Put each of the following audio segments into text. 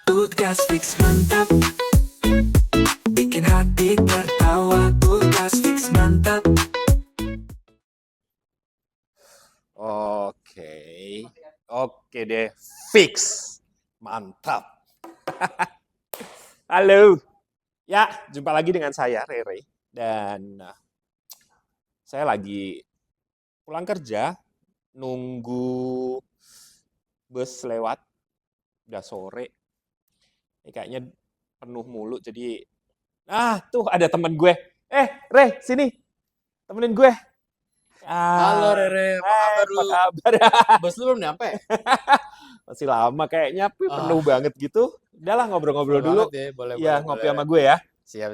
Tugas fix mantap, bikin hati tertawa. Tugas fix mantap. Oke, oke deh, fix, mantap. Halo, ya jumpa lagi dengan saya Rere dan saya lagi pulang kerja, nunggu bus lewat, udah sore, ini kayaknya penuh mulu jadi, tuh ada temen gue, Re sini, temenin gue. Halo Rere, apa kabar Apa lu? kabar? Bos lu belum nyampe? Masih lama kayaknya, tapi penuh Ah, banget gitu. Udahlah ngobrol-ngobrol full dulu. banget ya, boleh, Iya, boleh, ngopi boleh. sama gue ya. Siap.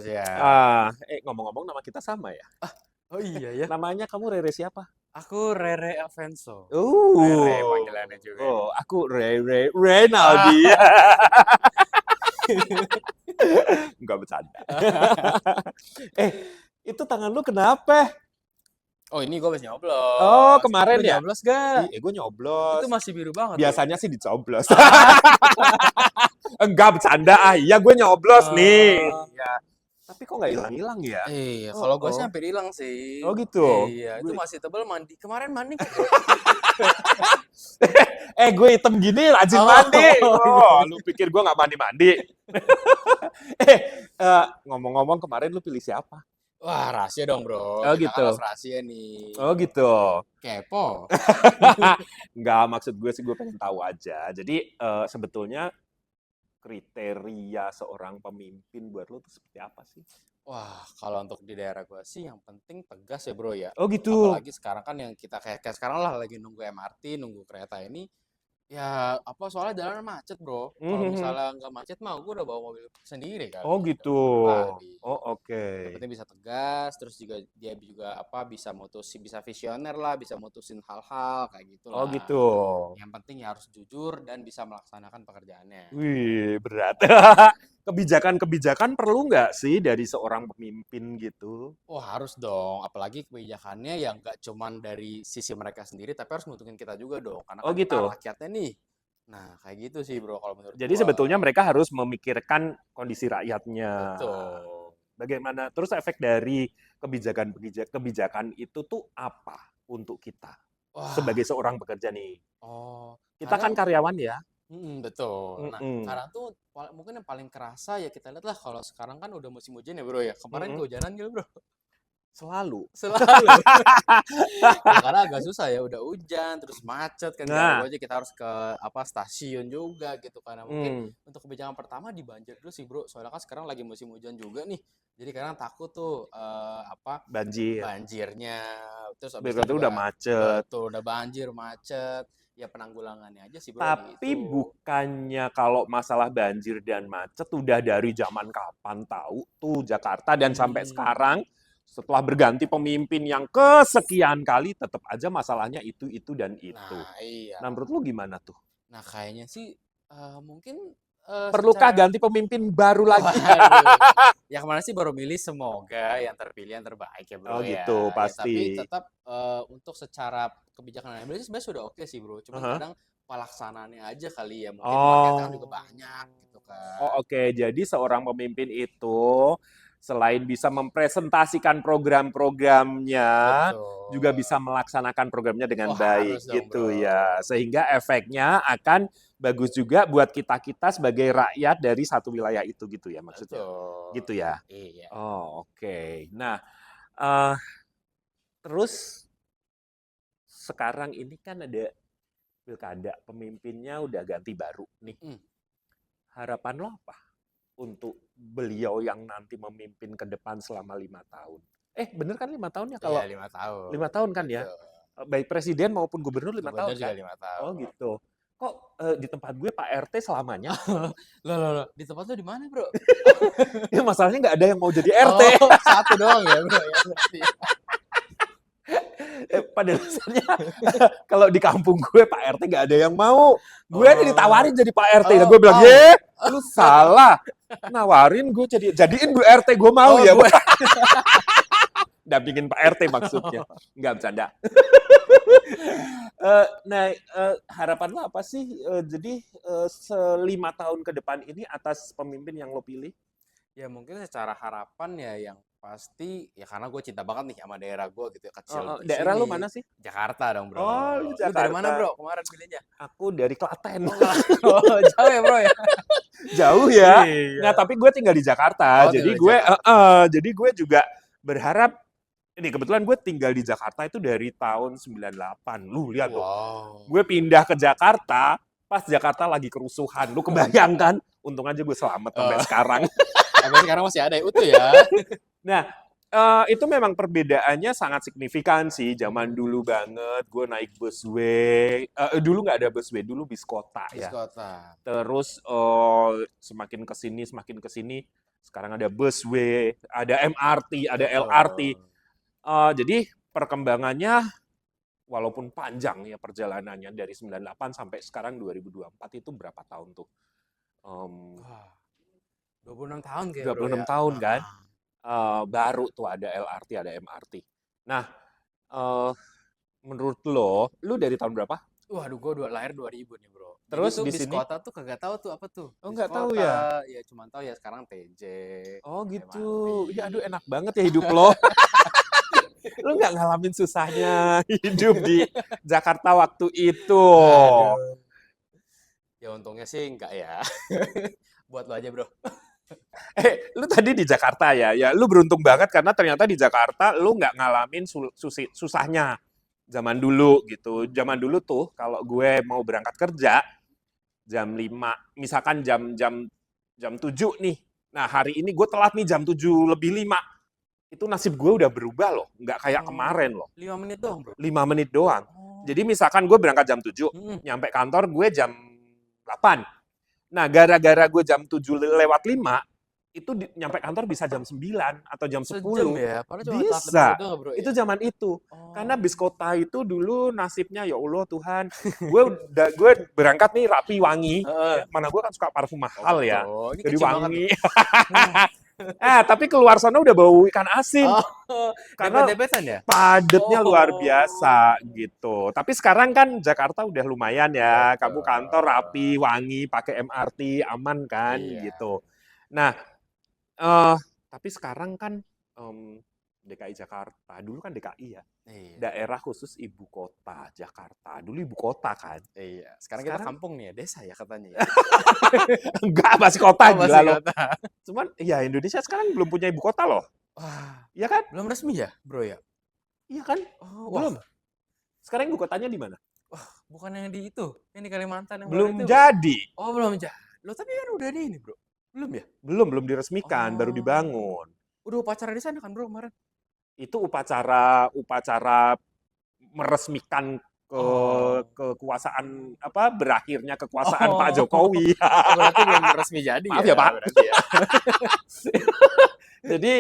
Ngomong-ngomong nama kita sama ya. Oh iya ya, Namanya kamu Rere siapa? aku Rere Alvenso. Rere panggilannya juga nih. Aku Ah, Renaldi. Enggak bercanda. Itu tangan lu kenapa? Oh ini gue habis nyoblos. Oh, kemarin Lu ya? nyoblos gak? Gue nyoblos. Itu masih biru banget Biasanya sih dicoblos. Enggak bercanda. Iya, gue nyoblos nih. tuh. Ya. Tapi kok nggak hilang-hilang ya? Iya, Oh, kalau gue sih oh. hampir hilang sih. Oh gitu. Iya, itu Gue- masih tebal mandi. Kemarin mandi kok. gue hitam gini rajin Oh, mandi. iya. Lu pikir gue nggak mandi-mandi? Ngomong-ngomong kemarin lu pilih siapa? Wah, rahasia dong bro. Oh, Kita gitu. kan harus rahasia nih. Oh gitu. Kepo. Nggak, maksud gue sih gue pengen tahu aja. Jadi sebetulnya kriteria seorang pemimpin buat lu tuh seperti apa sih? Wah, kalau untuk di daerah gua sih yang penting tegas ya bro ya. Oh gitu. Apalagi sekarang kan yang kita kayak sekarang lah lagi nunggu MRT, nunggu kereta ini. Ya apa soalnya jalanan macet bro. Kalau misalnya nggak macet mah gua udah bawa mobil sendiri kali. Oh udah gitu. pribadi. Oh oke. Yang penting bisa tegas, terus juga dia juga apa bisa mutusin, bisa visioner lah, bisa mutusin hal-hal kayak gitu Oh lah. gitu. Yang penting ya harus jujur dan bisa melaksanakan pekerjaannya. Wih, berat. Kebijakan-kebijakan perlu nggak sih dari seorang pemimpin gitu? Wah harus dong, apalagi kebijakannya yang nggak cuman dari sisi mereka sendiri, tapi harus nguntungin kita juga dong, karena Oh kan kita gitu. rakyatnya nih. Nah kayak gitu sih bro kalau menurut Jadi gua. sebetulnya mereka harus memikirkan kondisi rakyatnya. Betul. Bagaimana? Terus efek dari kebijakan itu tuh apa untuk kita Wah, sebagai seorang pekerja nih? oh, Kita kan kadang, karyawan ya. betul. Nah Mm-mm. sekarang tuh mungkin yang paling kerasa ya kita lihat lah kalau sekarang kan udah musim hujan ya bro ya. Kemarin Mm-mm. kehujanan gitu bro. Selalu. Selalu. Ya karena agak susah ya, udah hujan, terus macet kan, Nah, gak aja kita harus ke apa stasiun juga gitu karena mungkin untuk kebijakan pertama di banjir dulu sih bro, soalnya kan sekarang lagi musim hujan juga nih, jadi kadang takut tuh apa banjir. banjirnya, terus abis Berarti itu udah juga macet. betul udah banjir macet, ya penanggulangannya aja sih bro Tapi gitu. bukannya kalau masalah banjir dan macet udah dari zaman kapan tahu tuh Jakarta dan sampai Hmm, sekarang setelah berganti pemimpin yang kesekian kali tetap aja masalahnya itu dan itu. nah iya, Nah, menurut lu gimana tuh? nah kayaknya sih mungkin Perlukah secara ganti pemimpin baru lagi? waduh. Ya kemarin sih baru milih semoga yang terpilih yang terbaik ya bro Oh ya. gitu, Ya tapi pasti. tetap untuk secara kebijakan yang ambil sih sebenarnya sudah oke sih bro. Cuman Aha. kadang pelaksanaannya aja kali ya. Mungkin marketnya kan juga Oh. banyak gitu kan. Oh oke, jadi seorang pemimpin itu selain bisa mempresentasikan program-programnya, juga bisa Betul. melaksanakan programnya dengan Oh harus baik dong gitu bro. ya. Sehingga efeknya akan bagus juga buat kita-kita sebagai rakyat dari satu wilayah itu gitu ya maksudnya. Betul. Gitu ya. Iya. Oh oke. Nah, eh, terus sekarang ini kan ada pilkada, pemimpinnya udah ganti baru nih. Mm. Harapan lo apa untuk beliau yang nanti memimpin ke depan selama 5 tahun? Bener kan 5 tahun ya kalau Iya 5 tahun. 5 tahun kan ya? Betul. Baik presiden maupun gubernur 5 tahun Gubernur juga kan? 5 tahun. Oh gitu. Kok di tempat gue Pak RT selamanya? Loh. Di tempat lu di mana bro? Ya masalahnya nggak ada yang mau jadi RT. Oh satu doang ya bro ya berarti. Pada dasarnya kalau di kampung gue Pak RT nggak ada yang mau. Gue Oh. ditawarin jadi Pak RT. Nah, Oh, gue bilang, oh. lu salah. Nawarin gue jadiin gue RT, gue mau Oh, ya. gue. dampingin Pak RT maksudnya. Nggak bercanda. Harapan lo apa sih? Jadi 5 tahun ke depan ini atas pemimpin yang lo pilih? Ya mungkin secara harapan ya yang pasti ya karena gue cinta banget nih sama daerah gue gitu ya, kecil di Daerah lo sini. mana sih? Jakarta dong, Bro. Oh, lu Lu dari mana, Jakarta. Bro? Kemarin pilihnya. Aku dari Klaten. Oh, jauh ya, Bro ya. Jauh ya. Iya. Nah, tapi gue tinggal di Jakarta. Oh, Jadi tinggal di gue jadi gue juga berharap ini kebetulan gue tinggal di Jakarta itu dari tahun 98. Lu lihat tuh. Wow. Gue pindah ke Jakarta pas Jakarta lagi kerusuhan. Lu kebayangkan? Untung aja gue selamat sampai sekarang. Sampai sekarang masih ada ya, utuh ya. Nah, itu memang perbedaannya sangat signifikan sih. Zaman dulu banget, gue naik busway. Dulu nggak ada busway, dulu bis kota Bis ya. kota. Terus semakin kesini, sekarang ada busway, ada MRT, ada LRT. Jadi perkembangannya walaupun panjang ya perjalanannya dari 98 sampai sekarang 2024 itu berapa tahun tuh? Wah, 26 tahun kayak 26 tahun kan? Baru tuh ada LRT, ada MRT. Nah, menurut lu dari tahun berapa? Waduh, gue lahir 2000 nih, Bro. Terus Jadi tuh di bis sini? kota tuh kagak tahu tuh apa tuh. Oh, Bis nggak tahu kota, ya? Ya cuman tahu ya sekarang TJ. Oh gitu. MRT. Ya aduh enak banget ya hidup lo. Lu nggak ngalamin susahnya hidup di Jakarta waktu itu. Aduh. Ya untungnya sih enggak ya. Buat lo aja, Bro. Lu tadi di Jakarta ya? Ya lu beruntung banget karena ternyata di Jakarta lu nggak ngalamin susahnya zaman dulu gitu. Zaman dulu tuh kalau gue mau berangkat kerja jam 5, misalkan jam 7 nih. Nah, hari ini gue telat nih jam 7:05. Itu nasib gue udah berubah loh, nggak kayak kemarin loh. 5 menit doang, Bro. 5 menit doang. Oh. Jadi misalkan gue berangkat jam 7, nyampe kantor gue jam 8. Nah, gara-gara gue jam 7:05, itu nyampe kantor bisa jam 9 atau jam 10. Sejam ya? Padahal cuma telat Bisa. 5 menit doang, Bro, Itu ya? zaman itu. Oh. Karena bis kota itu dulu nasibnya ya Allah Tuhan. gue berangkat nih rapi wangi. Mana gue kan suka parfum mahal ya. Betul. Ini Jadi kecil banget wangi. Tapi keluar sana udah bau ikan asin. Karena dempet-dempetan ya? padatnya Oh. luar biasa gitu. Tapi sekarang kan Jakarta udah lumayan ya. Kamu kantor rapi, wangi, pakai MRT, aman kan Iya. gitu. Nah, tapi sekarang kan DKI Jakarta, dulu kan DKI ya. Iya. Daerah khusus ibu kota Jakarta. Dulu ibu kota kan. Iya. Sekarang kita Sekarang- kampung nih ya, desa ya katanya ya. Enggak, masih kota Oh, gila masih loh. kota. Cuman ya Indonesia sekarang belum punya ibu kota loh. Wah, Iya kan? belum resmi ya, Bro ya? Iya kan? Oh, Belum. Sekarang ibu kotanya di mana? Bukan yang di itu, yang di Kalimantan yang Belum baru itu. jadi. Oh, belum jadi. Loh, tapi kan udah di ini, Bro. Belum ya? Belum diresmikan, baru Oh. dibangun. Udah upacara di sana kan, Bro, kemarin? Itu upacara meresmikan kekuasaan berakhirnya kekuasaan Pak Jokowi. Oh, berarti belum resmi jadi Maaf ya, ya, Pak. berarti ya. Jadi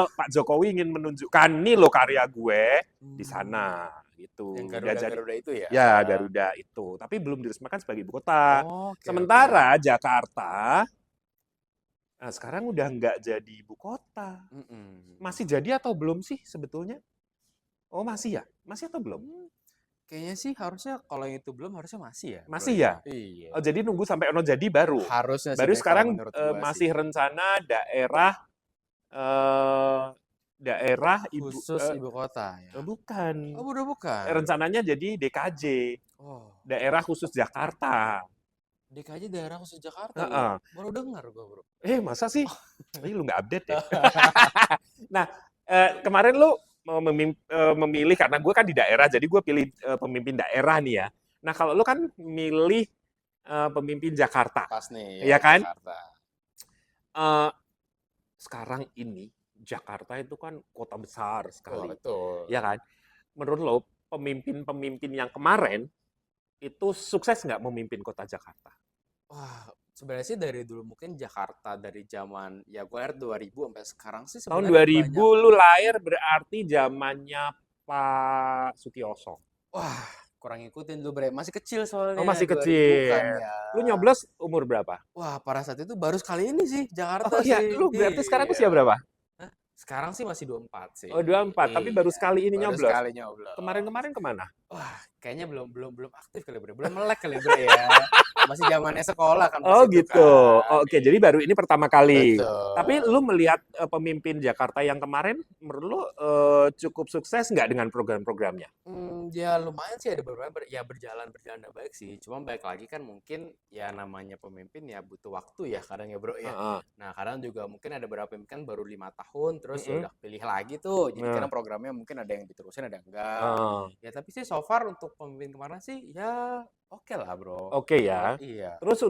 Pak Jokowi ingin menunjukkan nih lo karya gue di sana gitu. Yang Nggak jadi- Garuda itu ya? Ya, Garuda itu. Tapi belum diresmikan sebagai ibu kota. Oh, oke, Sementara Jakarta sekarang udah nggak jadi ibu kota. oke. Mm-mm. Masih jadi atau belum sih sebetulnya? Oh, masih ya? Masih atau belum? Kayaknya sih harusnya kalau yang itu belum harusnya masih ya. Bro, Masih ya? Iya. Oh, jadi nunggu sampai ono jadi baru. Harusnya sih. Baru Nek, kalau sekarang menurut gua masih sih. rencana daerah ibu Khusus ibu kota ya. bukan. Oh, udah bukan. Rencananya jadi DKJ, Oh, daerah khusus Jakarta. DKJ daerah khusus Jakarta. Heeh. Bro. Baru dengar gua, Bro. Masa sih? Lu nggak update ya? Nah, kemarin lu memilih karena gue kan di daerah, jadi gue pilih pemimpin daerah nih ya. Nah, kalau lu kan milih pemimpin Jakarta. Pas nih. Iya kan? Jakarta. Sekarang ini Jakarta itu kan kota besar Oh, sekali, betul. ya kan? Menurut lo pemimpin-pemimpin yang kemarin itu sukses nggak memimpin kota Jakarta? Wah, sebenarnya sih dari dulu mungkin Jakarta dari zaman ya gue lahir 2000 sampai sekarang sih Tahun sebenarnya 2000 lu lahir berarti zamannya Pak Sutioso. Wah, kurang ngikutin dulu, Bre. Masih kecil soalnya. Oh, masih 2000 kecil. kan ya. Lu nyoblos umur berapa? Wah, pada saat itu baru sekali ini sih Jakarta Oh iya, sih. lu berarti sekarang Iya. usia berapa? Sekarang sih masih 24 sih. Oh 24, tapi baru Iya, sekali ini baru nyoblos. sekali nyoblos. Kemarin-kemarin kemana? Wah, kayaknya belum aktif kali Bre, belum melek kali Bre ya. Masih zamannya sekolah kan pas Oh itu gitu. kan. Oke, jadi baru ini pertama kali. Tapi Betul. lu melihat pemimpin Jakarta yang kemarin, menurut lu cukup sukses nggak dengan program-programnya? Ya lumayan sih ada beberapa ya berjalan dengan baik sih. Cuma balik lagi kan mungkin ya namanya pemimpin ya butuh waktu ya kadang ya bro ya. Heeh. Nah kadang juga mungkin ada beberapa pemimpin kan baru 5 tahun terus ya Mm-mm. udah pilih lagi tuh. Jadi Nah, kadang programnya mungkin ada yang diterusin ada yang enggak. heeh. Ya tapi sih so far untuk pemimpin kemarin sih ya oke lah bro. Oke ya. Iya. Terus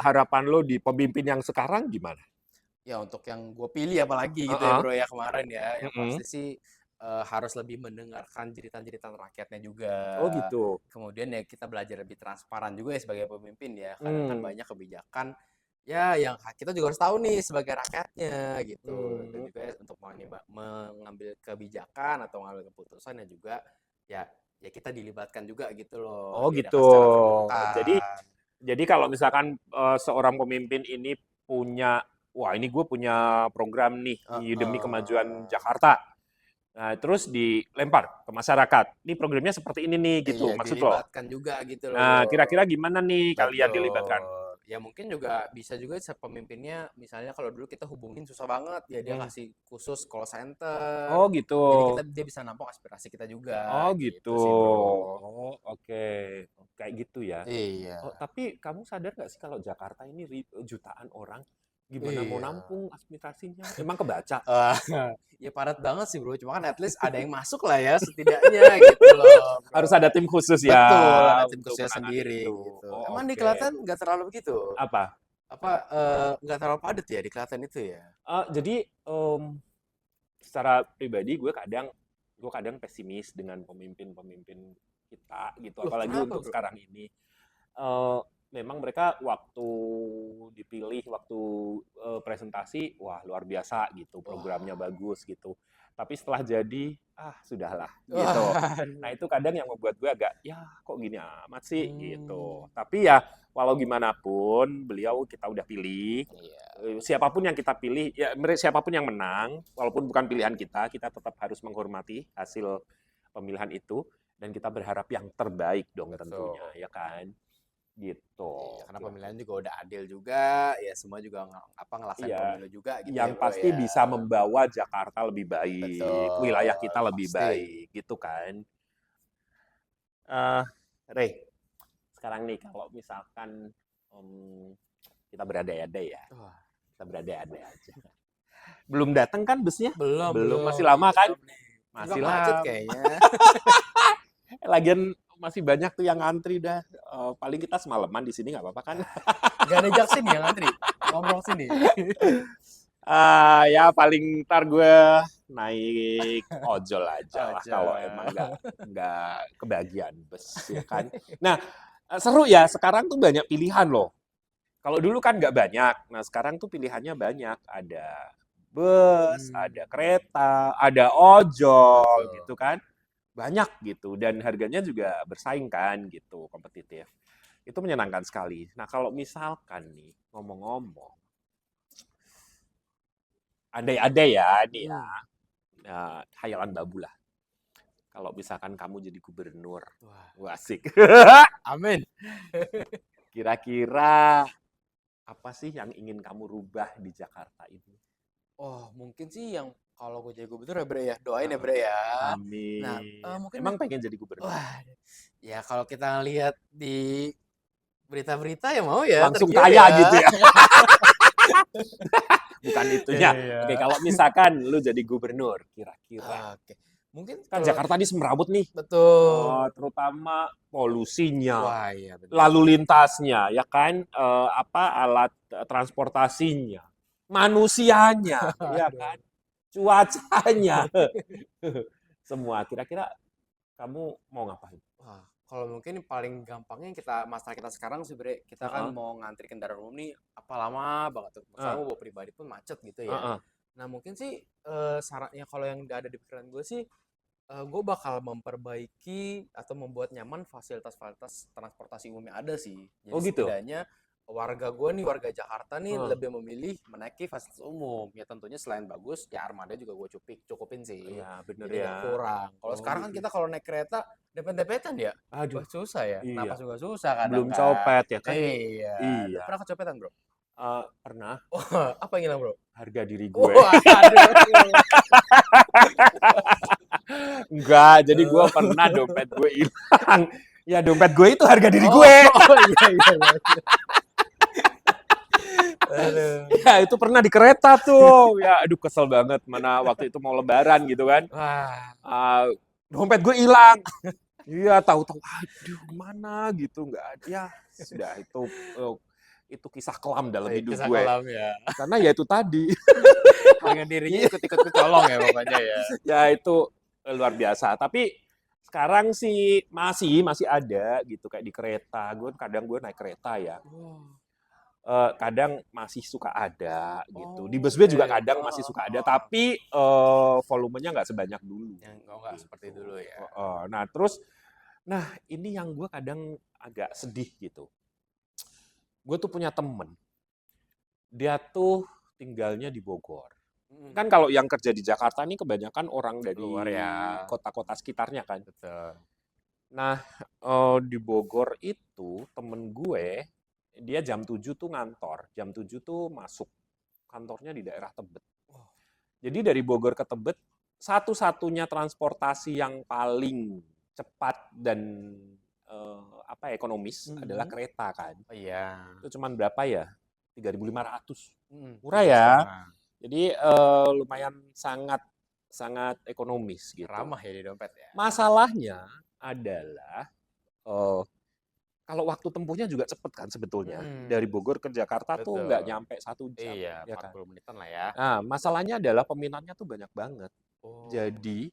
harapan lo di pemimpin yang sekarang gimana? Ya untuk yang gue pilih apalagi gitu ya Heeh. bro ya kemarin ya. Yang Mm-mm. pasti sih harus lebih mendengarkan jeritan-jeritan rakyatnya juga. Oh gitu. Kemudian ya kita belajar lebih transparan juga ya sebagai pemimpin ya. Kadang kan Hmm. banyak kebijakan ya yang kita juga harus tahu nih sebagai rakyatnya gitu. Dan Hmm. juga untuk mengambil kebijakan atau mengambil keputusan yang juga ya ya kita dilibatkan juga gitu loh. Oh gitu. Diadakan secara Jadi terbuka. jadi kalau misalkan seorang pemimpin ini punya, wah ini gue punya program nih demi kemajuan Heeh. Jakarta. Nah, terus dilempar ke masyarakat. Ini programnya seperti ini nih gitu Iya, maksud lo. dilibatkan juga gitu loh, Nah, Bro. kira-kira gimana nih kalian dilibatkan? Betul. Ya mungkin juga bisa juga pemimpinnya misalnya kalau dulu kita hubungin susah banget ya dia Hmm. kasih khusus call center. Oh gitu. Jadi dia bisa nampung aspirasi kita Oh juga gitu. gitu sih, Bro. Oh oke. Kayak gitu ya. Iya. Oh tapi kamu sadar nggak sih kalau Jakarta ini jutaan orang, gimana mau Iya. nampung aspirasinya? Emang kebaca? Wah, ya padat banget sih, Bro. Cuma kan at least ada yang masuk lah ya setidaknya gitu loh, Bro. Harus ada tim khusus ya Betul, ada tim untuk khususnya menangani sendiri itu. gitu. Oh Emang di oke. Klaten nggak terlalu begitu? Apa? Apa nggak terlalu padat ya di Klaten itu ya? Jadi secara pribadi gue kadang pesimis dengan pemimpin-pemimpin kita gitu, Loh, apalagi kenapa, untuk Bro? sekarang ini. Eh, Memang mereka waktu dipilih, waktu presentasi, wah luar biasa gitu, programnya Wah. bagus gitu. Tapi setelah jadi, sudahlah gitu. Nah Waduh. itu kadang yang membuat gue agak, ya kok gini amat sih Hmm, gitu. Tapi ya walau gimana pun, beliau kita udah pilih, iya, siapapun yang kita pilih, ya siapapun yang menang, walaupun bukan pilihan kita tetap harus menghormati hasil pemilihan itu, dan kita berharap yang terbaik dong tentunya, betul. ya kan? Gitu, Iya, karena pemilihan kira-kira. juga udah adil juga, ya semua juga ngelaksanain Iya, pemilu juga gitu ya, yang Bro, pasti ya. bisa membawa Jakarta lebih baik, wilayah Betul, kita lebih pasti. baik, gitu kan? Eh, Rey, sekarang nih kalau misalkan kita berandai-andai ya, Wah, kita berandai-andai aja. Belum datang kan busnya? belum Belum, belum, masih lama iya kan? belum nih. Juga Masih macet lama. kayaknya. Lagian masih banyak tuh yang ngantri dah. Paling kita semalaman di sini nggak apa-apa kan? Gak ada jak sini yang ngantri, ngobrol sini. Ya paling ntar gue naik ojol aja lah Aja. kalau emang nggak kebagian bus ya kan. Nah seru ya sekarang tuh banyak pilihan loh. Kalau dulu kan nggak banyak. Nah sekarang tuh pilihannya banyak. Ada bus, ada Hmm, kereta, ada ojol betul. gitu kan. Banyak gitu dan harganya juga bersaing kan gitu, kompetitif. Itu menyenangkan sekali. Nah kalau misalkan nih ngomong-ngomong, andai-andai ya nih ya, Hmm. hayalan babu lah. Kalau misalkan kamu jadi gubernur, Wah, wah asik. amin. Kira-kira apa sih yang ingin kamu rubah di Jakarta ini? Oh, mungkin sih yang kalau gue jadi gubernur ya Bre ya, doain ya Heeh. Bre ya. Nah, Amin. mungkin Emang pengen jadi gubernur? wah, ya kalau kita lihat di berita-berita ya mau ya Langsung tergiur kaya ya. gitu ya? Bukan itunya. Iya. Oke, kalau misalkan lu jadi gubernur, kira-kira Oke. Mungkin kan kalau Jakarta ini semrawut nih, betul. terutama polusinya, Wah, iya benar. lalu lintasnya, ya kan, alat transportasinya, manusianya, ya kan, Aduh. cuacanya, semua. Kira-kira kamu mau ngapain? Wah, kalau mungkin yang paling gampangnya masalah kita sekarang sih Bre, kita kan Heeh, mau ngantri kendaraan umum nih apa lama banget tuh. Misalnya heeh, mau bawa pribadi pun macet gitu ya. heeh, Nah, mungkin sih sarannya kalau yang udah ada di pikiran gue sih gue bakal memperbaiki atau membuat nyaman fasilitas-fasilitas transportasi umum yang ada sih. Jadi oh gitu? setidaknya warga gue nih, warga Jakarta nih Hmm. lebih memilih menaiki fasilitas umum. Ya tentunya selain bagus, ya armada juga gue cukupin sih. Iya, bener Jadi nggak ya. kurang. Kalau Oh, sekarang kan gitu. kita kalau naik kereta dempet-dempetan ya. Aduh, Wah, susah ya. iya. Napas juga susah kadang Belum kan. copet ya kan? Iya. Iya. Pernah kecopetan, bro? Pernah. Wah, apa yang hilang, bro? Harga diri gue. Wah, aduh. Enggak, jadi gue pernah dompet gue hilang. Ya dompet gue itu harga diri Oh, gue. oh iya, iya, iya. Aduh. Ya itu pernah di kereta tuh. Ya aduh kesel banget. Mana waktu itu mau lebaran gitu kan. Wah, Dompet gue hilang. Iya tahu-tahu aduh mana gitu nggak ada. Ya sudah itu kisah kelam dalam hidup kisah gue. kelam ya. Karena ya itu tadi. Harga dirinya ikut-ikut kecolong ya pokoknya ya. Ya itu luar biasa. Tapi sekarang sih masih ada gitu kayak di kereta. Kadang gue naik kereta ya. Kadang masih suka ada gitu. Di busway juga oke. kadang masih suka ada, tapi volumenya nggak sebanyak dulu. Yang nggak seperti dulu ya. Nah ini yang gue kadang agak sedih gitu. Gue tuh punya temen, dia tuh tinggalnya di Bogor. Kan kalau yang kerja di Jakarta ini kebanyakan orang dari Luar ya. kota-kota sekitarnya kan. Betul. Nah, di Bogor itu temen gue, dia jam 7 tuh ngantor. Jam 7 tuh masuk. Kantornya di daerah Tebet. Jadi dari Bogor ke Tebet, satu-satunya transportasi yang paling cepat dan ekonomis adalah kereta kan. Oh iya. Itu cuman berapa ya? 3.500. Murah Iya, ya. sama. Jadi lumayan sangat ekonomis gitu. Ramah ya di dompet ya. Masalahnya adalah kalau waktu tempuhnya juga cepet kan sebetulnya. Dari Bogor ke Jakarta tuh Betul. nggak nyampe 1 jam. Iya, Ya kan? 40 menitan lah ya. Nah, masalahnya adalah peminatnya tuh banyak banget. Oh. Jadi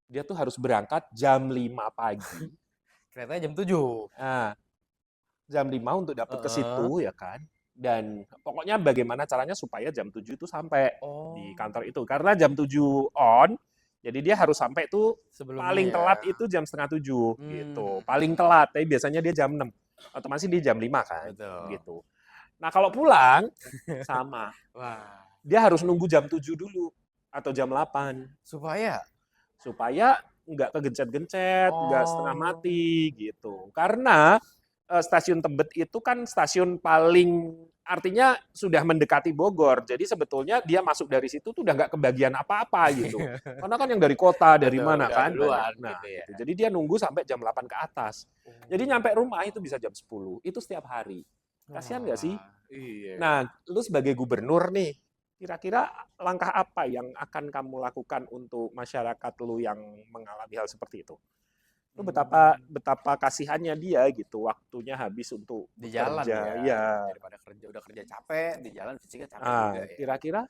dia tuh harus berangkat jam 5 pagi. Keretanya jam 7. Nah, jam 5 untuk dapat ke situ ya kan. Dan pokoknya bagaimana caranya supaya jam 7 itu sampai di kantor itu. Karena jam 7 on, jadi dia harus sampai tuh Sebelumnya paling ya. telat itu jam setengah 7 gitu. Paling telat, tapi biasanya dia jam 6. Otomatis dia jam 5 kan. Betul. Gitu. Nah kalau pulang, sama. Wah. Dia harus nunggu jam 7 dulu. Atau jam 8. Supaya nggak kegencet-gencet, nggak setengah mati gitu. Karena stasiun Tebet itu kan stasiun paling artinya sudah mendekati Bogor. Jadi sebetulnya dia masuk dari situ tuh udah nggak kebagian apa-apa gitu. Karena kan yang dari kota, dari Betul, mana udah kan. duluan Nah, gitu ya. gitu. Jadi dia nunggu sampai jam 8 ke atas. Jadi nyampe rumah itu bisa jam 10. Itu setiap hari. Kasihan nggak sih? Iya. Nah, lu sebagai gubernur nih, kira-kira langkah apa yang akan kamu lakukan untuk masyarakat lu yang mengalami hal seperti itu? Lu betapa kasihannya dia gitu, waktunya habis untuk di jalan bekerja. ya. Daripada udah kerja capek, di jalan fisiknya capek juga ya. Kira-kira?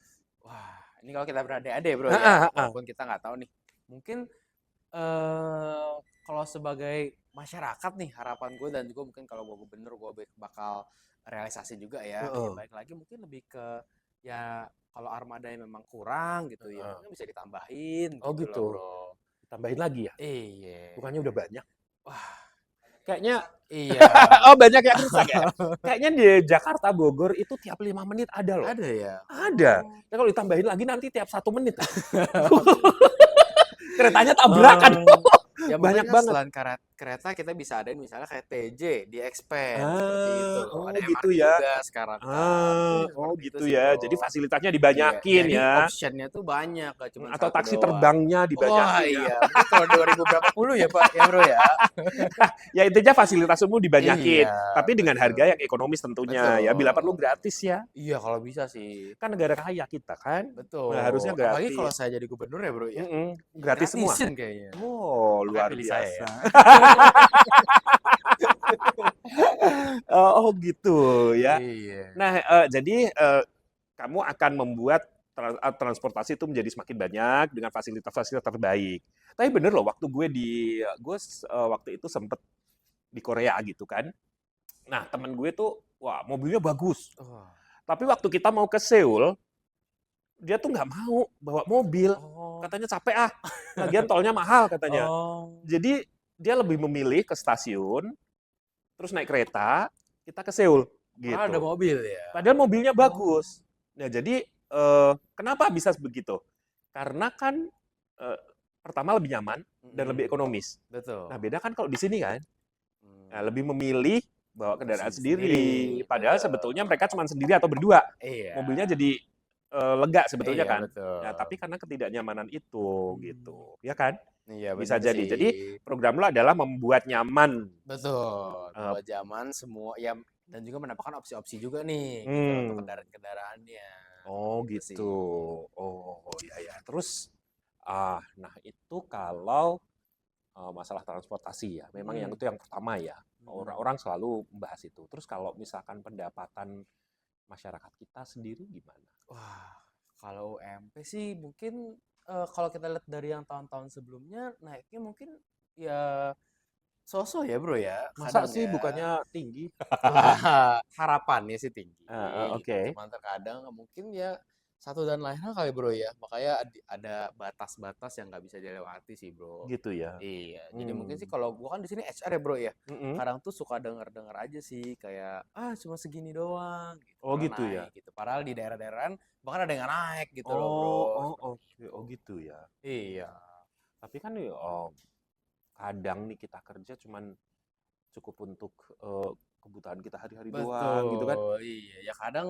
Wah, ini kalau kita berandai-andai bro ya, walaupun kita nggak tahu nih. Mungkin kalau sebagai masyarakat nih, harapan gue dan juga mungkin kalau gue gubernur, gue bakal realisasi juga ya. Ya baik lagi mungkin lebih ke ya kalau armada yang memang kurang gitu ya, mungkin bisa ditambahin Oh gitu gitu. loh, bro. Tambahin lagi ya? Iya. Bukannya udah banyak? Wah, Kayaknya iya. oh banyak yang rusak ya? Kayaknya di Jakarta Bogor itu tiap 5 menit ada loh. Ada ya? Ada. Nah, kalau ditambahin lagi nanti tiap 1 menit. Keretanya tabrakan. Ya Banyak banyak banget. Selain kereta kita bisa adain misalnya kayak TJ di expand seperti itu. Oh Ada gitu MRT ya. juga sekarang kan. Jadi Oh seperti gitu itu sih, ya. bro. Jadi fasilitasnya Iya, dibanyakin jadi ya. optionnya tuh banyak, gak cuma Atau satu taksi doang. terbangnya Wah dibanyakin ya. iya, mungkin kalau 2000 berapa puluh ya Pak, ya bro ya. Ya intinya fasilitas umum dibanyakin. Iya, Tapi dengan betul. harga yang ekonomis tentunya. Ya bila perlu gratis ya. Iya kalau bisa sih. Kan negara kaya kita kan. Betul. Nah, harusnya Apalagi gratis. kalau saya jadi gubernur ya bro ya. Gratis semua. Gratisin kayaknya. Oh, luar pilih saya biasa. ya. Oh gitu ya. Iya. Nah, jadi kamu akan membuat transportasi itu menjadi semakin banyak dengan fasilitas-fasilitas terbaik. Tapi bener loh, waktu gue waktu itu sempet di Korea gitu kan. Nah, temen gue tuh, wah mobilnya bagus. Tapi waktu kita mau ke Seoul, dia tuh nggak mau bawa mobil. Katanya capek lagian tolnya mahal katanya. Jadi dia lebih memilih ke stasiun, terus naik kereta, kita ke Seoul. Padahal ada gitu. mobil ya. Padahal mobilnya bagus. Nah, jadi kenapa bisa begitu? Karena kan eh, pertama lebih nyaman dan lebih ekonomis. Betul. Nah, beda kan kalau di sini kan, Hmm, lebih memilih bawa kendaraan sendiri. Padahal betul. sebetulnya mereka cuma sendiri atau berdua. Iya. Mobilnya jadi lega sebetulnya Iya, kan. betul. Nah, tapi karena ketidaknyamanan itu gitu, ya kan? Iya Bisa bener jadi. sih. Jadi program lo adalah membuat nyaman. Betul. Eh, Buat zaman semua ya, dan juga menampakkan opsi-opsi juga nih gitu loh untuk hmm, kendaraan-kendaraannya. oh Gitu sih. gitu. Oh iya ya. Terus nah itu kalau masalah transportasi ya. Memang yang Hmm. itu yang pertama ya. Orang-orang selalu membahas itu. Terus kalau misalkan pendapatan masyarakat kita sendiri gimana? Wah, kalau UMP sih mungkin kalau kita lihat dari yang tahun-tahun sebelumnya naiknya mungkin ya sosok ya bro ya Masa kadang sih ya. bukannya tinggi? Wah, harapannya sih tinggi gitu. Oke. Cuman terkadang mungkin ya satu dan lain hal kali bro ya. Makanya ada batas-batas yang nggak bisa dilewati sih bro. Gitu ya. Iya, jadi mungkin sih Hmm. kalau gua kan di sini HR ya bro ya. Mm-mm. Kadang tuh suka denger-denger aja sih kayak cuma segini doang gitu. Oh Padahal gitu ya. naik gitu. Padahal di daerah-daerah bahkan ada yang nggak naik gitu loh bro. Oke. Seperti Oh itu. gitu ya. Iya, Tapi kan ya, kadang nih kita kerja cuman cukup untuk kebutuhan kita hari-hari doang gitu kan. betul. Iya, ya kadang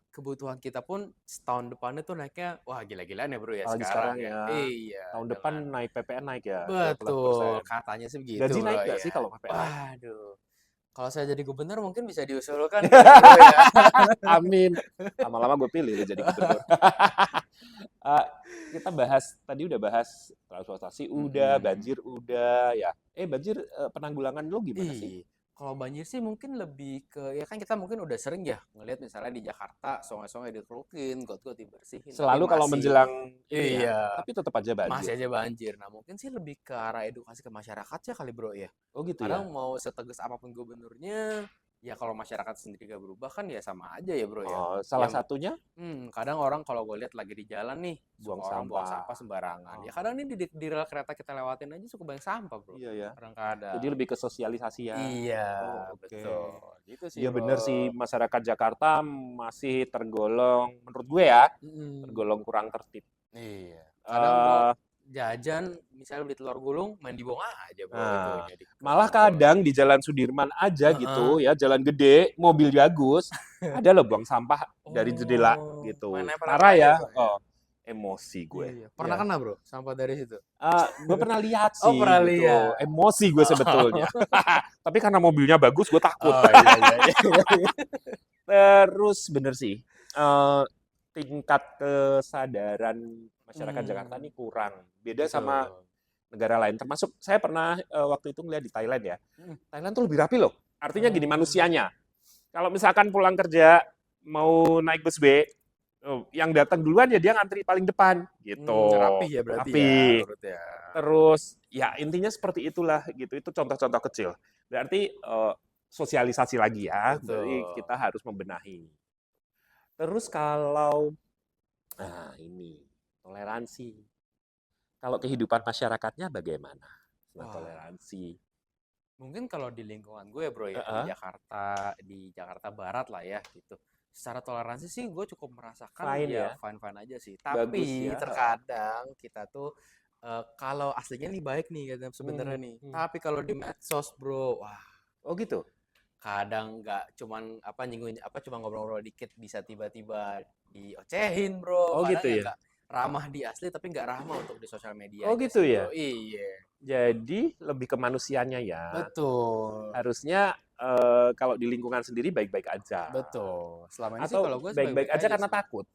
kebutuhan kita pun setahun depannya tuh naiknya wah gila-gilaan ya bro ya Apalagi sekarang sekarang ya. ya. Iya, Tahun depan dengan naik PPN naik ya betul 12%. katanya sih begitu Gaji naik bro nggak sih ya. kalau PPN naik? Waduh, kalau saya jadi gubernur mungkin bisa diusulkan kali ya bro ya. Amin. Lama-lama gue pilih lo jadi gubernur. Eh, kita bahas tadi udah bahas transportasi udah, banjir udah ya. Banjir penanggulangan lo gimana sih? Ih, kalau banjir sih mungkin lebih ke ya kan kita mungkin udah sering ya ngelihat misalnya di Jakarta sungai-sungai dikerukin, got-got dibersihin, tapi Selalu kalau masih menjelang ini ya, iya tapi tetap aja banjir. masih aja banjir. Nah mungkin sih lebih ke arah edukasi ke masyarakatnya kali bro ya. Oh gitu ya. Kadang mau setegas apapun gubernurnya, ya kalau masyarakat sendiri gak berubah kan ya sama aja ya bro ya. Oh, salah Yang satunya kadang orang kalau gue lihat lagi di jalan nih, buang suka orang buang sampah. sampah sembarangan. Ya Oh, kadang nih di rel kereta kita lewatin aja suka banyak sampah bro. iya ya. Jadi Kadang-kadang. lebih ke sosialisasi ya. Iya, Oh, oke. betul. Gitu sih, Iya bener sih, Bro. masyarakat Jakarta masih tergolong, menurut gue ya, Mm-mm. tergolong kurang tertib. Iya. Kadang gua eh jajan, misalnya beli telur gulung, main dibuang aja, Bro, nah, itunya di ke malah botol. kadang di Jalan Sudirman aja Heeh. gitu ya, jalan gede, mobil bagus, ada loh buang sampah dari jendela Oh, main gitu. nempel-nempel Parah aja, ya, Bro, ya? emosi gue. Iya. Pernah Ya, kena, Bro, sampah dari situ? gue pernah lihat Oh, sih pernah gitu, lihat. emosi gue sebetulnya. Tapi karena mobilnya bagus, gue takut. Oh, iya, iya, iya. Terus bener sih, tingkat kesadaran masyarakat Jakarta Hmm, ini kurang. Beda sama betul. negara lain. Termasuk saya pernah waktu itu ngeliat di Thailand ya. Mm. Thailand tuh lebih rapi loh. Artinya gini, Oh, manusianya. Kalau misalkan pulang kerja, mau naik bus B, yang datang duluan ya dia ngantri paling depan. Gitu. rapih ya berarti ya, Rapi. urut ya. Terus, ya intinya seperti itulah. Gitu. Itu contoh-contoh kecil. Berarti sosialisasi lagi ya. Berarti Betul. kita harus membenahi. Terus kalau ini toleransi. Kalau kehidupan masyarakatnya bagaimana? Nah, Wah, toleransi. mungkin kalau di lingkungan gue bro ya Heeh, di Jakarta Barat lah ya gitu. Secara toleransi sih gue cukup merasakan fine ya ya, fine-fine aja sih. bagus Tapi ya. terkadang kita tuh kalau aslinya nih baik nih kadang Hmm, sebenarnya nih. hmm. Tapi kalau di medsos bro, wah Oh gitu. kadang nggak cuman apa nyinggung apa cuma ngobrol-ngobrol dikit bisa tiba-tiba diocehin bro. Oh Kadang gitu yang ya. nggak ramah di asli tapi nggak ramah untuk di sosial Oh medianya gitu sih bro. ya. Iya, Jadi lebih ke manusianya ya. betul. Harusnya kalau di lingkungan sendiri baik-baik aja. Betul. Selama ini sih Atau kalau gue baik-baik baik-baik aja aja karena sih. takut.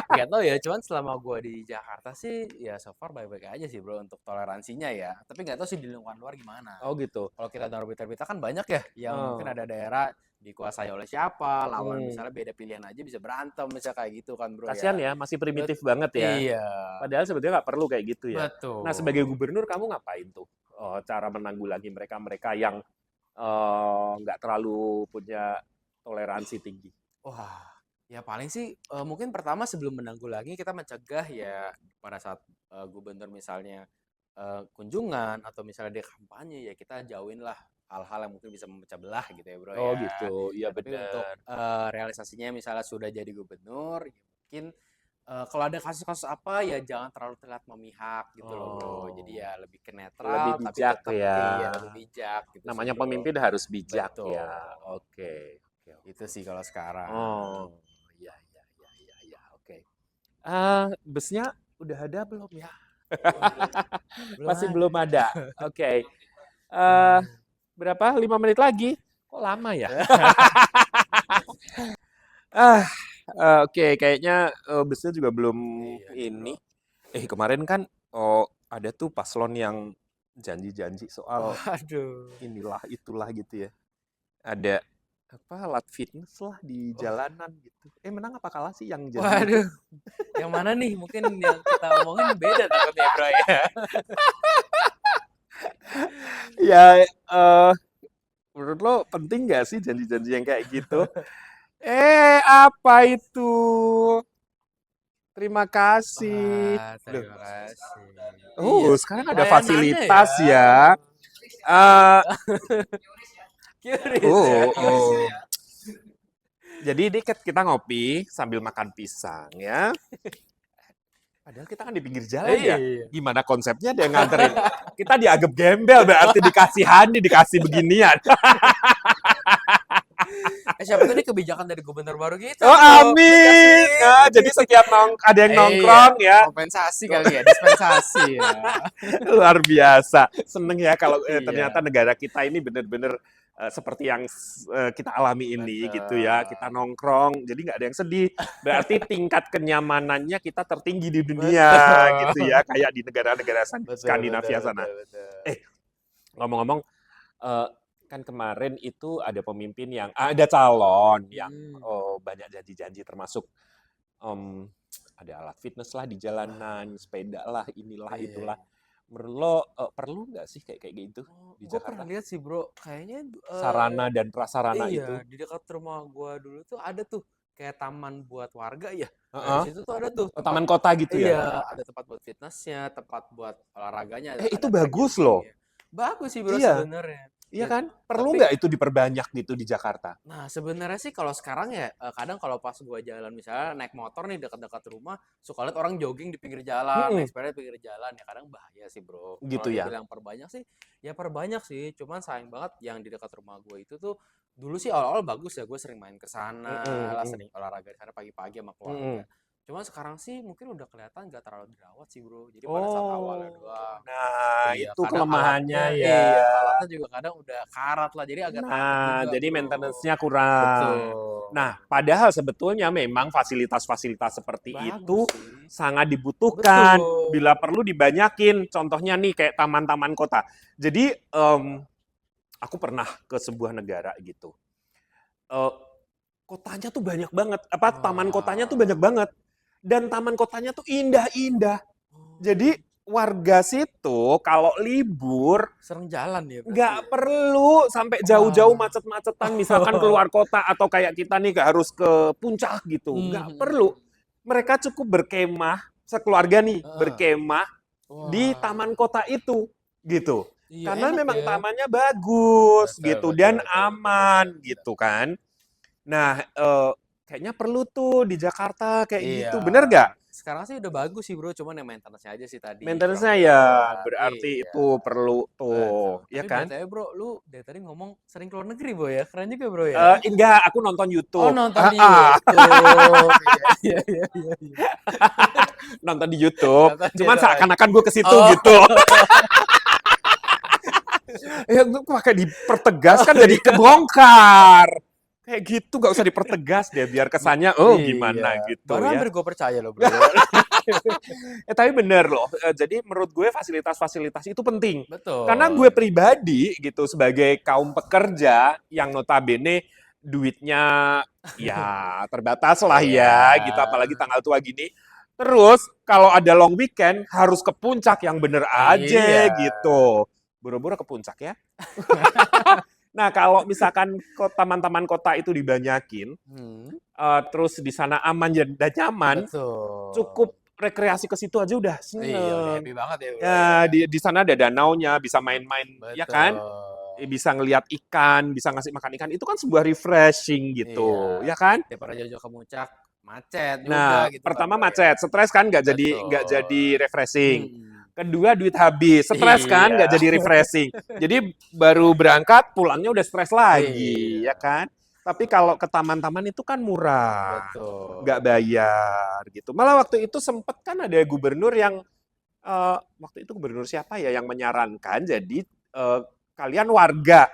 Nggak tahu ya, cuman selama gue di Jakarta sih ya so far baik-baik aja sih bro untuk toleransinya ya. Tapi nggak tahu sih di lingkungan luar gimana. Oh gitu. Kalau kita dengar berita-berita kan banyak ya yang mungkin Oh, ada daerah dikuasai oleh siapa, lawan hmm. misalnya beda pilihan aja bisa berantem misalnya kayak gitu kan bro Kasian ya. ya, masih Bet primitif banget ya. iya, Padahal sebetulnya nggak perlu kayak gitu ya. Nah, sebagai betul. gubernur kamu ngapain tuh? Cara menanggulangi mereka-mereka yang nggak terlalu punya toleransi tinggi. Wah, ya paling sih mungkin pertama sebelum menanggulangi kita mencegah ya pada saat gubernur misalnya kunjungan atau misalnya dia kampanye ya kita jauhin lah hal-hal yang mungkin bisa memecah belah gitu ya bro Oh ya. gitu, iya Tapi untuk bener. realisasinya misalnya sudah jadi gubernur, ya mungkin kalau ada kasus-kasus apa ya jangan terlalu terlihat memihak gitu loh bro. Jadi Oh, ya lebih ke lebih netral tapi bijak tetap ya. iya lebih bijak gitu sih Namanya bro. pemimpin harus bijak ya. Betul. Oke, oke, Itu oke. sih kalau sekarang. Oh, iya, iya, iya, iya, iya, oke. Busnya udah ada belum ya? Belum Masih ada. belum ada. Oke. Eh, berapa? 5 menit lagi? Kok lama ya? Ah, oke, kayaknya busnya juga belum Iya nih bro. ini. Kemarin kan oh, ada tuh paslon yang janji-janji soal Waduh. inilah itulah gitu ya. Ada apa alat fitness lah di Wah, jalanan gitu. Menang apa kalah sih yang janji itu? waduh. Yang mana nih? Mungkin yang kita omongin beda takutnya bro ya. Ya, menurut lo penting nggak sih janji-janji yang kayak gitu? Apa itu? Terima kasih. Wah, Loh, terima kasih. Iya, sekarang ada layanannya ya. fasilitas ya. Eh, Curious ya. oh, oh. Jadi ini kita ngopi sambil makan pisang ya. Padahal kita kan di pinggir jalan ya. Iya. Gimana konsepnya dia nganterin? Kita dianggap gembel berarti dikasihani, dikasih beginian. Siapa tuh ini kebijakan dari gubernur baru kita, Oh bro. amin. Nah, jadi setiap ada yang nongkrong ya. Kompensasi kali ya, dispensasi ya. Luar biasa. Seneng ya kalau Iya. ternyata negara kita ini benar-benar seperti yang kita alami ini Betul. gitu ya. Kita nongkrong, jadi nggak ada yang sedih. Berarti tingkat kenyamanannya kita tertinggi di dunia Betul. gitu ya. Kayak di negara-negara Betul, Skandinavia betul, sana. betul, betul. Ngomong-ngomong, kan kemarin itu ada pemimpin yang ada calon yang banyak janji-janji termasuk ada alat fitness lah di jalanan, sepeda lah, inilah Iya, itulah. iya. Menurut lo perlu nggak sih kayak gitu di Gue pernah Jakarta? lihat sih bro, kayaknya Sarana dan prasarana itu. iya di dekat rumah gua dulu tuh ada tuh kayak taman buat warga ya. Nah di Heeh. situ tuh ada tuh Oh, tempat, taman kota gitu ya? iya ada tempat buat fitnessnya, tempat buat olahraganya, Itu ada track bagus loh. joggingnya. Bagus sih bro Iya, sebenarnya. iya Ya, kan? Perlu tapi nggak itu diperbanyak gitu di Jakarta? nah sebenarnya sih kalau sekarang ya kadang kalau pas gua jalan misalnya naik motor nih dekat-dekat rumah suka lihat orang jogging di pinggir jalan, naik sepeda di pinggir jalan ya kadang bahaya sih bro. Kalau Gitu ya? dibilang perbanyak sih ya perbanyak sih, cuman sayang banget yang di dekat rumah gue itu tuh dulu sih awal-awal bagus ya gue sering main ke sana lah, sering olahraga di sana pagi-pagi sama keluarga. Cuman sekarang sih mungkin udah kelihatan gak terlalu dirawat sih bro. Jadi pada saat awalnya Oh, doang. nah Iya, itu kadang kelemahannya alatnya, ya. iya, alatnya juga kadang udah karat lah, jadi agak takut Nah, juga, jadi bro. maintenance-nya kurang. Betul. Nah, padahal sebetulnya memang fasilitas-fasilitas seperti itu Bagus sih. sangat dibutuhkan. Betul. Bila perlu dibanyakin. Contohnya nih kayak taman-taman kota. Jadi, aku pernah ke sebuah negara gitu. Kotanya tuh banyak banget. Taman kotanya tuh banyak banget. Dan taman kotanya tuh indah-indah. Jadi warga situ kalau libur Sering jalan ya berarti nggak ya? perlu sampai jauh-jauh macet-macetan, misalkan keluar kota atau kayak kita nih harus ke puncak gitu. Nggak perlu. Mereka cukup berkemah, sekeluarga nih, berkemah di taman kota itu, gitu. Iya, Karena enak memang ya. tamannya bagus, Betul, gitu, betul, dan betul, aman, betul. gitu kan. Nah, kayaknya perlu tuh di Jakarta kayak gitu, Iya. bener nggak? Sekarang sih udah bagus sih bro, cuman yang maintenance-nya aja sih tadi Maintenance-nya kurang ya, dirawat. berarti Iya. itu perlu tuh, Betul. ya Tapi kan? BTW bro, lu dari tadi ngomong sering keluar negeri bro ya? Keren juga bro ya? Enggak, aku nonton Oh YouTube. nonton di YouTube. Iya, iya, iya, iya. Nonton di YouTube. Nonton di Cuman YouTube. seakan-akan gue ke situ Oh. gitu. Ya itu pakai dipertegas kan jadi kebongkar. Kayak gitu nggak usah dipertegas deh biar kesannya gimana Iya. gitu Baru ya. hampir gue percaya loh bro. Tapi bener loh. Jadi menurut gue fasilitas-fasilitas itu penting. Betul. Karena gue pribadi gitu sebagai kaum pekerja yang notabene duitnya ya terbatas lah ya gitu, apalagi tanggal tua gini. Terus kalau ada long weekend harus ke puncak yang bener aja Iya. gitu. Buru-buru ke puncak ya. Nah kalau misalkan taman-taman kota itu dibanyakin, terus di sana aman dan nyaman, Betul. cukup rekreasi ke situ aja udah seneng. Iya, udah happy banget ya bro. Ya di sana ada danaunya, bisa main-main, ya kan? bisa ngelihat ikan, bisa ngasih makan ikan, itu kan sebuah refreshing gitu, Iya. ya kan? Daripada jauh-jauh ke puncak, macet Nah, juga gitu kan, pertama Bro, ya. macet, stres kan nggak jadi Betul. refreshing. Mhm. Kedua duit habis, stres kan nggak Iya. jadi refreshing. Jadi baru berangkat pulangnya udah stres lagi, Iya, ya kan? Tapi kalau ke taman-taman itu kan murah, nggak betul. bayar gitu. Malah waktu itu sempet kan ada gubernur yang waktu itu gubernur siapa ya yang menyarankan jadi kalian warga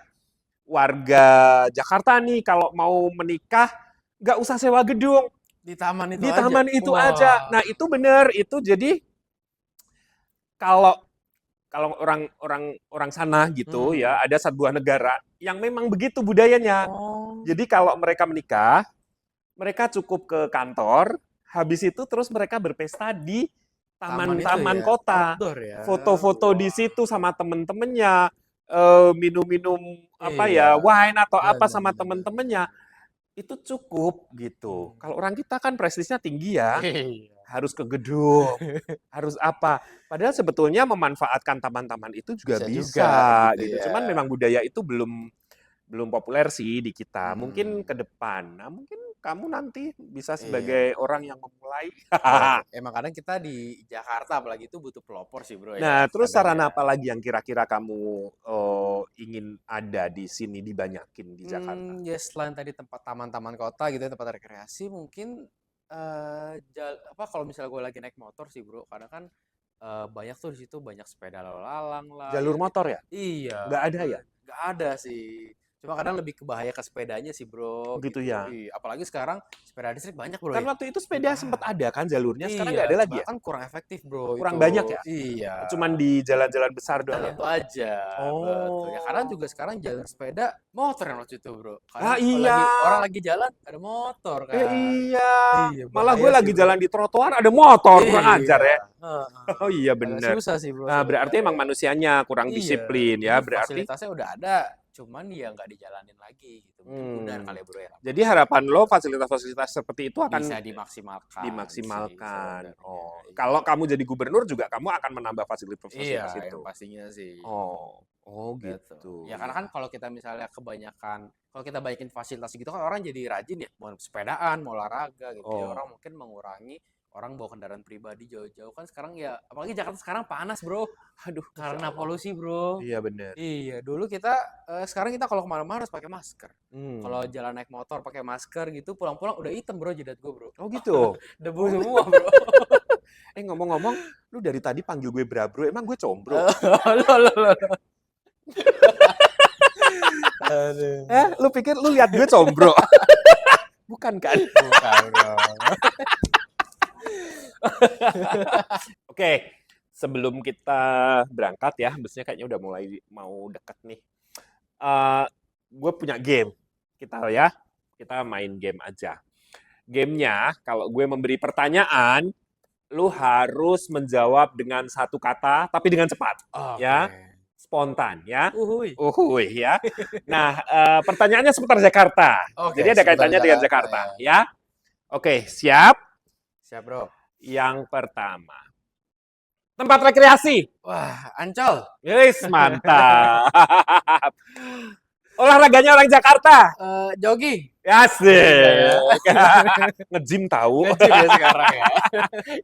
Jakarta nih kalau mau menikah nggak usah sewa gedung, Di taman itu di aja? taman itu aja. Wah. Nah itu bener, itu jadi kalau kalau orang sana gitu Mhm. ya, ada sebuah negara yang memang begitu budayanya. Oh. Jadi kalau mereka menikah, mereka cukup ke kantor, habis itu terus mereka berpesta di Taman itu taman-taman ya? kota. Outdoor ya? Foto-foto di Wah. situ sama temen-temennya, minum-minum apa Iya. ya, wine atau apa Bener sama bener temen-temennya. bener. Itu cukup gitu. Mmm. Kalau orang kita kan prestisnya tinggi ya, Iya. harus ke gedung, harus apa. Padahal sebetulnya memanfaatkan taman-taman itu juga Bisa juga bisa gitu gitu. ya? Cuman memang budaya itu belum belum populer sih di kita. Mungkin Mhm. ke depan. Nah, mungkin kamu nanti bisa Iya. sebagai orang yang memulai. Betul. Emang kadang kita di Jakarta apalagi itu butuh pelopor sih, Bro, ya, Nah, terus kadang sarana ya. apa lagi yang kira-kira kamu ingin ada di sini dibanyakin di Jakarta? Ya selain tadi tempat taman-taman kota gitu ya, tempat rekreasi mungkin, apa, kalau misalnya gue lagi naik motor sih, Bro, karena kan, banyak tuh di situ banyak sepeda lalu lalang lah Jalur yang motor ya? iya, Nggak ada ya? nggak ada sih. Cuma kadang lebih ke bahaya ke sepedanya sih, Oh Bro, gitu gitu. ya? Iya, apalagi sekarang sepeda listrik banyak, Bro, Kan ya. waktu itu sepeda sempat Ah, ada kan jalurnya, sekarang nggak iya, ada lagi cuma ya? kan kurang efektif, Bro, Kurang itu. banyak ya? Iya. Cuman di jalan-jalan besar doang ya? Itu aja, betul. Ya karena juga Oh. sekarang jalur sepeda motor yang waktu itu, Bro. Kadang Ah kalau iya. lagi orang lagi jalan ada motor kan. Iya. Iya, Malah gue bahaya sih, lagi Bro. jalan di trotoar ada motor, kurang ajar Iya, ya. heeh. Oh iya Agak bener. susah sih, Bro, Nah, berarti sebenarnya emang ya. manusianya kurang Iya, disiplin jadi ya. Berarti fasilitasnya udah ada, cuman ya nggak dijalanin lagi gitu. Mungkin pudar kali hmm, ya, Bro, ya. jadi harapan lo fasilitas-fasilitas seperti itu akan Bisa dimaksimalkan sih dimaksimalkan. sebenarnya. Oh, kalau Iya. kamu jadi gubernur juga kamu akan menambah Iya, fasilitas-fasilitas yang itu. pastinya sih. Oh, oh Betul. gitu Ya karena ya. kan kalau kita misalnya kalau kita banyakin fasilitas gitu kan orang jadi rajin ya, mau sepedaan, mau olahraga gitu. Jadi orang Oh, mungkin mengurangi orang bawa kendaraan pribadi jauh-jauh kan sekarang ya apalagi Jakarta sekarang panas, Bro. aduh, masya Karena Allah. polusi, Bro. Iya bener. Iya, dulu kita sekarang kita kalau kemana-mana harus pakai masker. Kalau Hmm. jalan naik motor pakai masker gitu, pulang-pulang udah hitam, Bro, jidat gue, Bro. Oh gitu. Debu Oh, semua, Bro. ngomong-ngomong, lu dari tadi panggil gue Brabro, emang gue combro? Loh, loh, loh. Aduh. Lu pikir lu lihat gue combro? Bukan kan? Bukan, Bro. Oke, sebelum kita berangkat ya, busnya kayaknya udah mulai mau deket nih. Gue punya game. Kita main game aja. Gamenya, kalau gue memberi pertanyaan, lu harus menjawab dengan satu kata, tapi dengan cepat, ya, Oke. spontan, ya. Uhuy. Uhuy, ya. Nah, pertanyaannya seputar Jakarta. Oke, Jadi ada seputar kaitannya dengan Jakarta Jakarta, ya. ya. Oke, siap? Siap, Bro. Yang pertama. Tempat rekreasi. Wah, Ancol. Wis, mantap. Olahraganya orang Jakarta. Jogging. Asik. Nge-gym tahu. Nge-gym ya sekarang ya.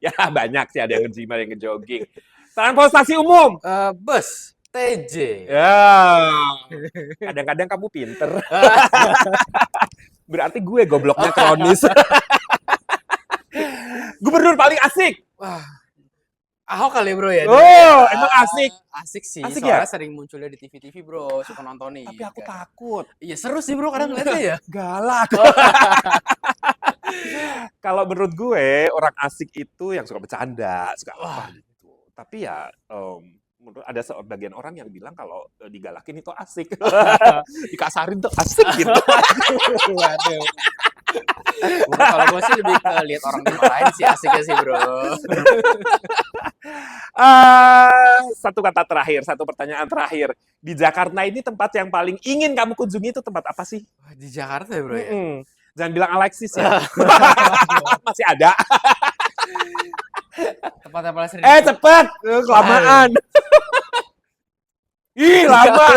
Ya, banyak sih ada yang nge-gym, ada yang nge-jogging. Transportasi umum. Bus. TJ. Ya. Kadang-kadang kamu pinter. Berarti gue gobloknya kronis. Gubernur paling asik. Wah, Ahok kali, Bro, ya. Oh, emang asik. Asik sih, Asik soalnya ya? sering munculnya di TV-TV, Bro. Suka nontonin. Tapi aku takut. Iya, seru sih, Bro, kadang ngeliatnya ya. Galak. Kalau menurut gue, orang asik itu yang suka bercanda, suka apa gitu. Tapi ya, menurut ada sebagian orang yang bilang kalau digalakin itu asik. Dikasarin tuh asik gitu. Waduh. Kalau gue sih lebih ke lihat orang dimarahin sih asiknya sih, Bro. Satu kata terakhir, satu pertanyaan terakhir. Di Jakarta ini tempat yang paling ingin kamu kunjungi itu tempat apa sih? Wah, di Jakarta ya, Bro, ya? Jangan bilang Alexis ya. Masih ada. Tempat yang paling sering Cepet. Kelamaan. Ih, lama.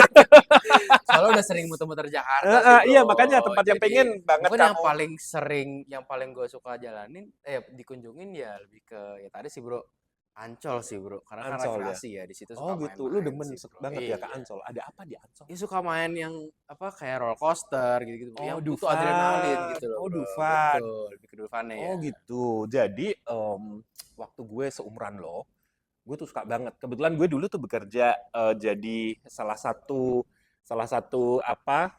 Soalnya udah sering muter-muter Jakarta sih, Iya, Bro. makanya tempat yang Jadi, pengen banget mungkin yang kamu. paling sering, yang paling gue suka jalanin, dikunjungin ya lebih ke ya tadi sih, Bro. Ancol sih, Bro. Karena kan Ancol ya? rekreasi ya, di situ Oh suka gitu, lu main-main demen sih, Bro. banget ya ke Iya. Ancol. Ada apa di Ancol? Ya suka main yang apa kayak roller coaster gitu-gitu, Oh, yang butuh adrenalin Dufan. gitu loh, Oh, Bro. Dufan. Betul, lebih ke Dufan Oh ya. gitu. Jadi waktu gue seumuran lo, gue tuh suka banget. Kebetulan gue dulu tuh bekerja jadi salah satu apa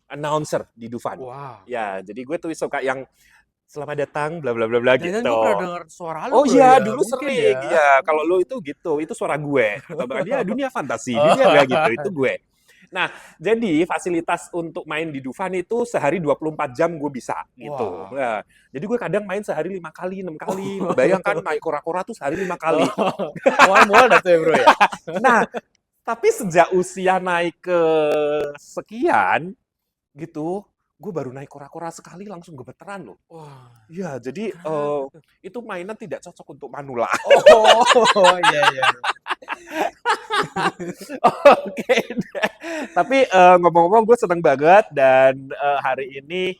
announcer di Dufan. Wah. Ya, jadi gue tuh suka yang selamat datang bla bla bla bla Jangan gue pernah gitu. dengar suara lu, Oh Bro, iya, ya? dulu Mungkin sering. ya. Ya, kalau lo itu gitu, itu suara gue. Atau bahkan ya dunia fantasi, Oh. dunia gak gitu, itu gue. Nah, jadi fasilitas untuk main di Dufan itu sehari 24 jam gue bisa gitu. Wah. Nah, jadi gue kadang main sehari 5 kali, 6 kali. Bayangkan naik kora-kora tuh sehari 5 kali. Oh. Mual-mual dah tuh ya, Bro, ya? Nah, tapi sejak usia naik ke sekian gitu, gue baru naik kora-kora sekali langsung gemeteran loh. Wah. Iya, jadi Kenapa tuh? itu mainan tidak cocok untuk manula. Oh, iya, iya. Oke deh. Tapi ngomong-ngomong gue seneng banget dan hari ini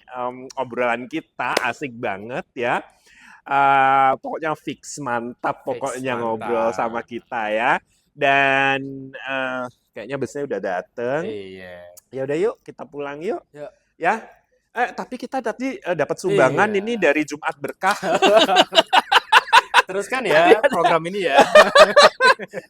obrolan kita asik banget ya. Pokoknya fix mantap Fix, pokoknya ngobrol sama mantap. kita ya. Dan kayaknya busnya udah dateng. Iya. Ya udah yuk kita pulang yuk. Yuk. Ya. Tapi kita tadi dapat sumbangan Iya. ini dari Jumat Berkah. Teruskan ya program ini ya.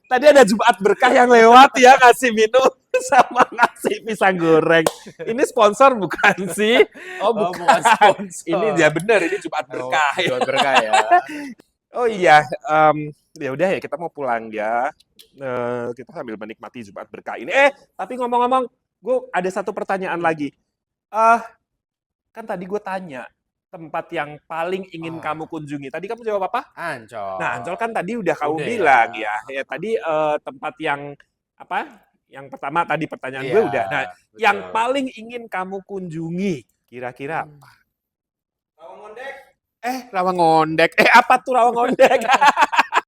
Tadi ada Jumat Berkah yang lewat ya ngasih minum sama ngasih pisang goreng. Ini sponsor bukan sih? Oh Oh, bukan. bukan sponsor. Ini ya benar ini Jumat Berkah. Oh, Jumat Berkah ya. Oh iya, ya udah ya kita mau pulang ya. Kita sambil menikmati Jumat Berkah ini. Tapi ngomong-ngomong, gue ada satu pertanyaan lagi. Kan tadi gue tanya tempat yang paling ingin kamu kunjungi. Tadi kamu jawab apa? Ancol. Nah, Ancol kan tadi udah kamu Udah bilang ya. ya. Ya tadi tempat yang apa? Yang pertama tadi pertanyaan Iya, gue udah. Nah, betul. yang paling ingin kamu kunjungi kira-kira apa? Rawangondek. Rawangondek. Apa tuh Rawangondek?